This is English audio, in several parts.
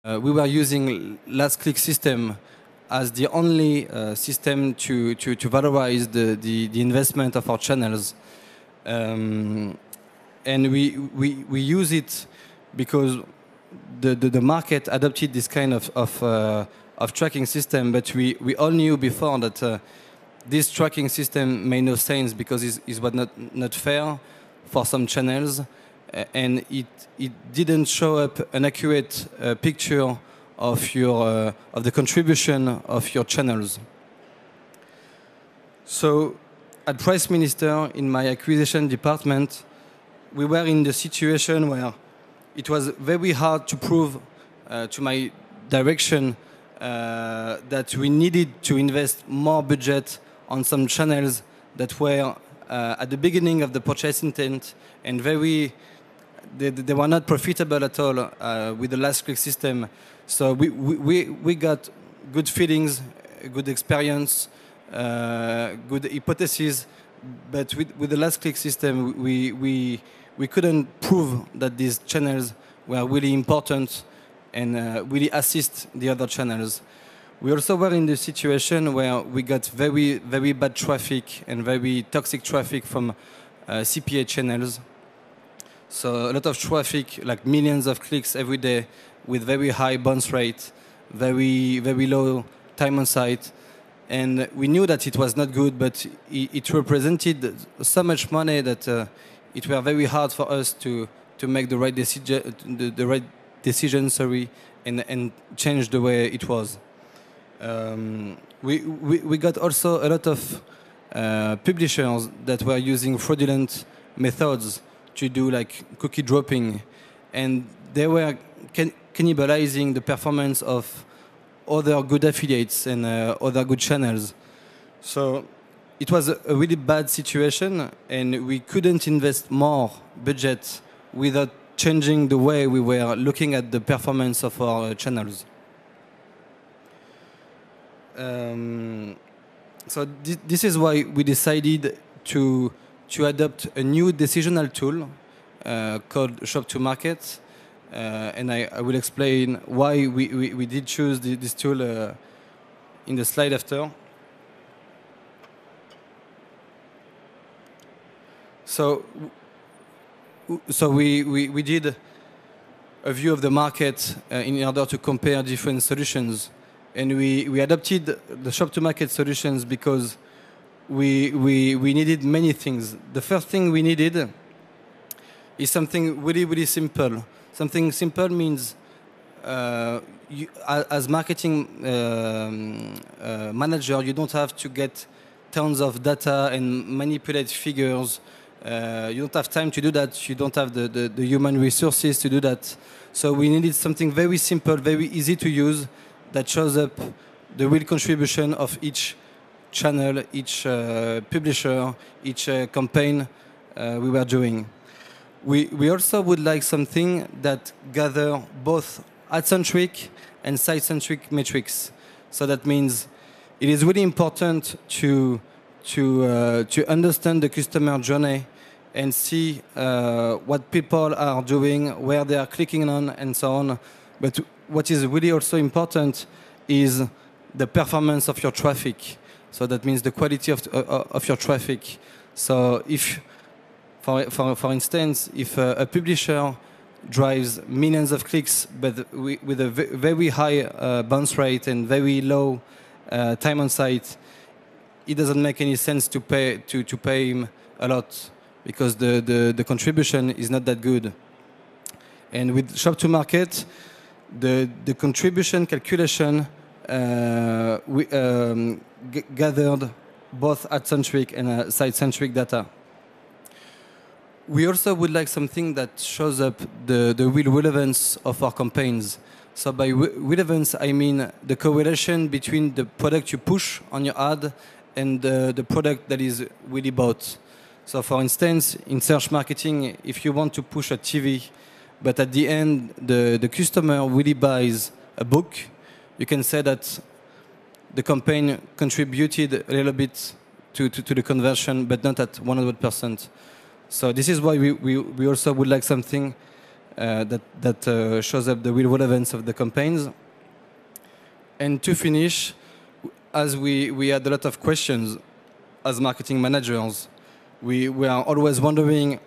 We were using last click system as the only system to valorize the investment of our channels. And we use it because the market adopted this kind of tracking system, but we all knew before that this tracking system made no sense because it was not fair for some channels, and it didn't show up an accurate picture of the contribution of your channels. So at Priceminster, in my acquisition department, we were in the situation where it was very hard to prove to my direction that we needed to invest more budget on some channels that were at the beginning of the purchase intent and they were not profitable at all with the last click system. So we got good feelings, good experience, good hypotheses, but with the last click system, we couldn't prove that these channels were really important and really assist the other channels. We also were in the situation where we got very, very bad traffic and very toxic traffic from CPA channels. So a lot of traffic, like millions of clicks every day, with very high bounce rate, very, very low time on site. And we knew that it was not good, but it represented so much money that it was very hard for us to make the right decision, and change the way it was. We got also a lot of publishers that were using fraudulent methods to do like cookie dropping, and they were cannibalizing the performance of other good affiliates and other good channels. So it was a really bad situation, and we couldn't invest more budget without changing the way we were looking at the performance of our channels. So this is why we decided to adopt a new decisional tool called Shop2market, and I will explain why we did choose this tool in the slide after. So we did a view of the market in order to compare different solutions. And we adopted the Shop2market solutions because we needed many things. The first thing we needed is something really, really simple. Something simple means as marketing manager, you don't have to get tons of data and manipulate figures. You don't have time to do that. You don't have the human resources to do that. So we needed something very simple, very easy to use, that shows up the real contribution of each channel, each publisher, each campaign we were doing. We also would like something that gather both ad-centric and site-centric metrics. So that means it is really important to understand the customer journey and see what people are doing, where they are clicking on, and so on. But what is really also important is the performance of your traffic. So that means the quality of your traffic. So if, for instance, if a publisher drives millions of clicks, but with a very high bounce rate and very low time on site, it doesn't make any sense to pay him a lot because the contribution is not that good. And with Shop2market, the contribution calculation we gathered both ad-centric and site-centric data. We also would like something that shows up the real relevance of our campaigns. So by relevance, I mean the correlation between the product you push on your ad and the product that is really bought. So for instance, in search marketing, if you want to push a TV, but at the end, the customer really buys a book, you can say that the campaign contributed a little bit to the conversion, but not at 100%. So this is why we also would like something that shows up the real relevance of the campaigns. And to finish, as we had a lot of questions as marketing managers, we are always wondering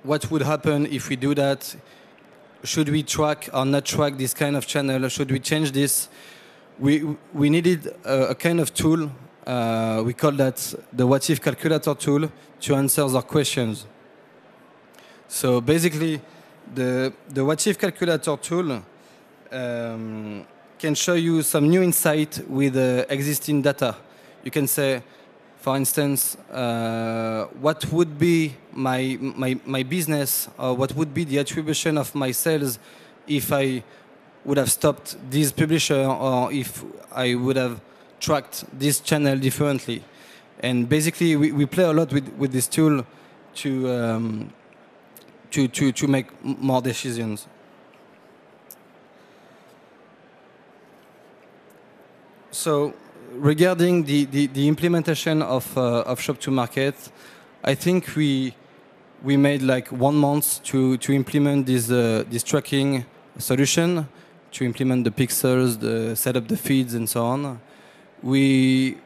what would happen if we do that. Should we track or not track this kind of channel? Should we change this? We needed a kind of tool. We call that the What If Calculator tool to answer our questions. So basically, the What If Calculator tool can show you some new insight with existing data. You can say, for instance, what would be my business, or what would be the attribution of my sales if I would have stopped this publisher, or if I would have tracked this channel differently. And basically, we play a lot with this tool to make more decisions. So regarding the implementation of Shop2market, I think we made like 1 month to implement this tracking solution, to implement the pixels, set up the feeds, and so on. We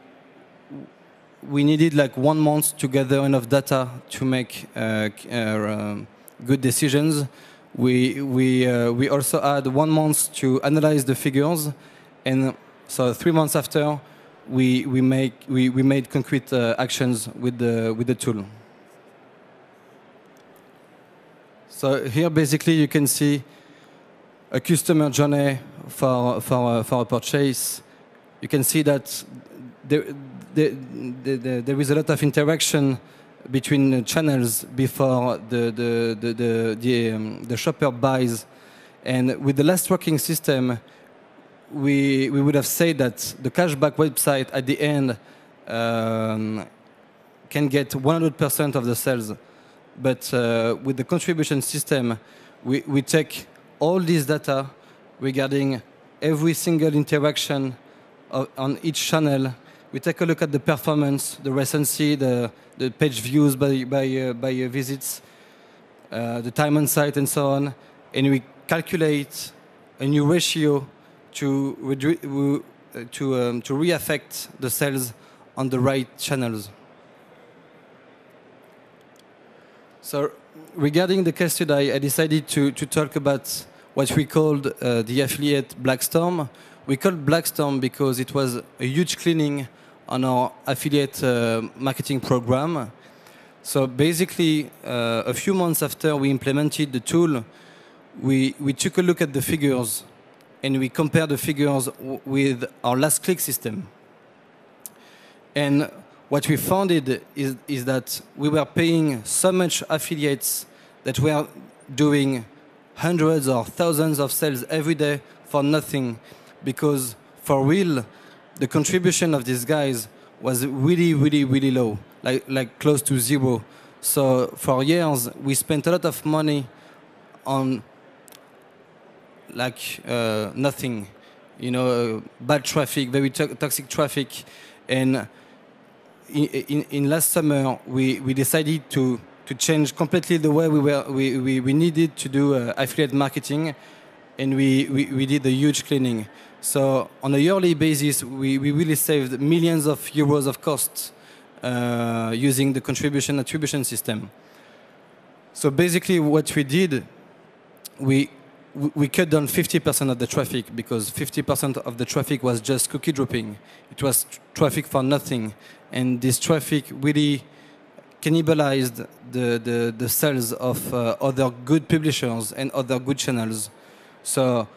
needed like 1 month to gather enough data to make good decisions. We also had 1 month to analyze the figures, and so 3 months after, we made concrete actions with the tool. So here, basically, you can see a customer journey for a purchase. You can see that there is a lot of interaction between channels before the shopper buys, and with the last tracking system, we would have said that the cashback website at the end can get 100% of the sales. But with the contribution system, we take all this data regarding every single interaction on each channel. We take a look at the performance, the recency, the page views by visits, the time on site, and so on, and we calculate a new ratio to re-affect the sales on the right channels. So regarding the case study, I decided to talk about what we called the affiliate Black Storm. We called Black Storm because it was a huge cleaning on our affiliate marketing program. So basically, a few months after we implemented the tool, we took a look at the figures, and we compared the figures with our last click system. And what we found is that we were paying so much affiliates that were doing hundreds or thousands of sales every day for nothing, because for real, the contribution of these guys was really, really, really low, like close to zero. So for years, we spent a lot of money on nothing, bad traffic, very toxic traffic. And in last summer, we decided to change completely the way we needed to do affiliate marketing, and we did a huge cleaning. So on a yearly basis, we really saved millions of euros of costs using the contribution attribution system. So basically what we did, we cut down 50% of the traffic, because 50% of the traffic was just cookie dropping. It was traffic for nothing. And this traffic really cannibalized the sales of other good publishers and other good channels. So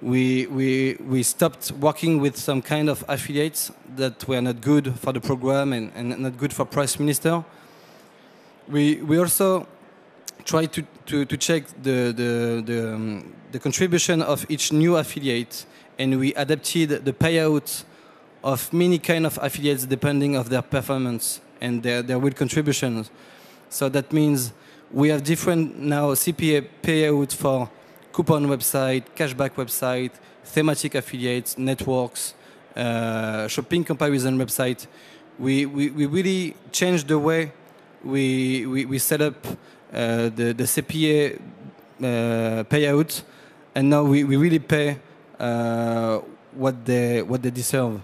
we stopped working with some kind of affiliates that were not good for the program and not good for Priceminster. We also tried to check the contribution of each new affiliate, and we adapted the payout of many kind of affiliates depending on their performance and their real contributions. So that means we have different now CPA payout for coupon website, cashback website, thematic affiliates, networks, shopping comparison website. We really changed the way we set up the CPA payout, and now we really pay what they deserve.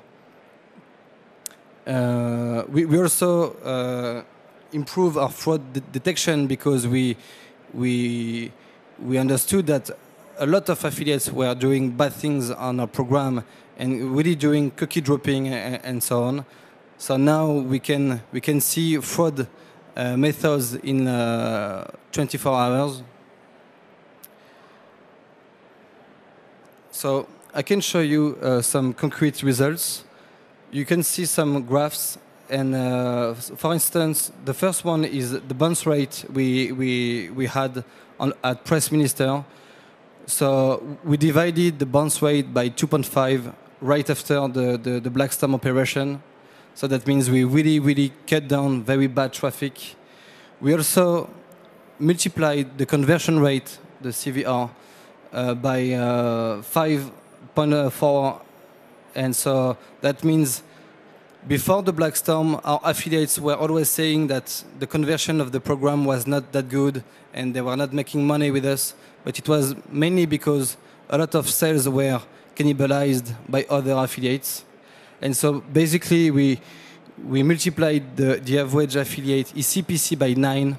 We also improve our fraud detection because we understood that a lot of affiliates were doing bad things on our program and really doing cookie dropping and so on. So now we can see fraud methods in 24 hours. So I can show you some concrete results. You can see some graphs, and for instance, the first one is the bounce rate we had at Priceminster. So we divided the bounce rate by 2.5 right after the Black Storm operation. So that means we really cut down very bad traffic. We also multiplied the conversion rate, the CVR, by 5.4. And so that means before the Black Storm, our affiliates were always saying that the conversion of the program was not that good and they were not making money with us. But it was mainly because a lot of sales were cannibalized by other affiliates. And so basically we multiplied the average affiliate eCPC by 9.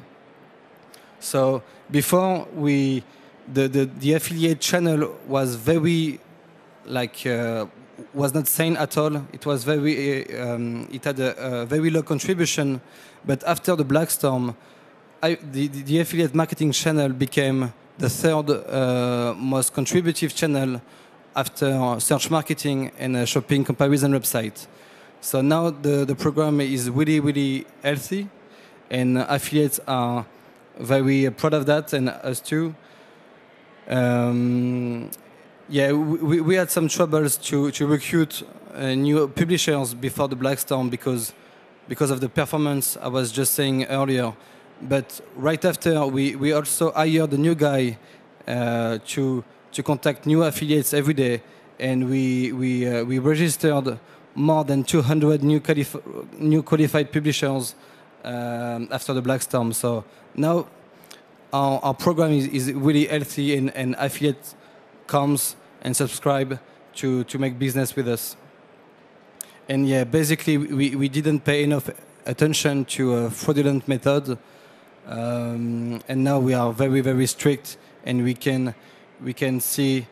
So before the affiliate channel was very was not sane at all. It was very it had a very low contribution. But after the Black Storm, the affiliate marketing channel became the third most contributive channel after search marketing and a shopping comparison website. So now the program is really healthy, and affiliates are very proud of that, and us too. Yeah, we had some troubles to recruit new publishers before the Black Storm because of the performance I was just saying earlier. But right after, we also hired a new guy to contact new affiliates every day, and we registered more than 200 new qualified publishers after the Black Storm. So now our program is really healthy, and affiliates comes and subscribe to make business with us. And yeah, basically we didn't pay enough attention to a fraudulent method, and now we are very strict, and we can see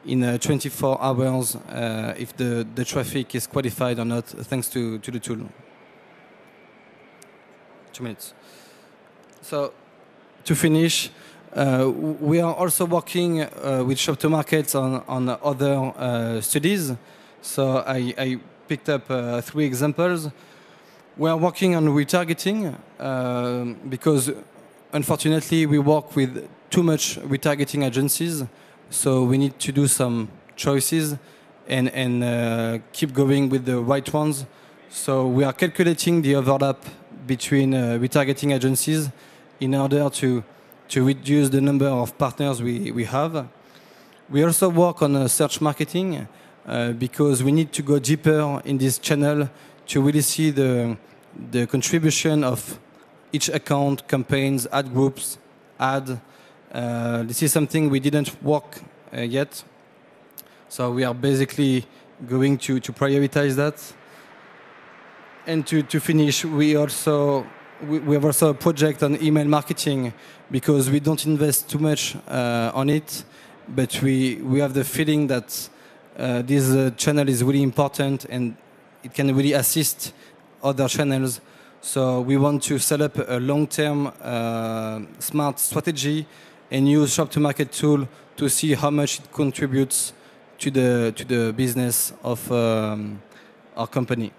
in 24 hours if the traffic is qualified or not, thanks to the tool. 2 minutes. So to finish, we are also working with Shop2market on other studies. So I picked up 3 examples. We are working on retargeting because, unfortunately, we work with too much retargeting agencies. So we need to do some choices and keep going with the right ones. So we are calculating the overlap between retargeting agencies in order to reduce the number of partners we have. We also work on search marketing because we need to go deeper in this channel to really see the contribution of each account, campaigns, ad groups, ad. This is something we didn't work yet. So we are basically going to prioritize that. And to finish, we have also a project on email marketing because we don't invest too much on it, but we have the feeling that this channel is really important and it can really assist other channels. So we want to set up a long-term smart strategy and use Shop2market tool to see how much it contributes to the business of our company.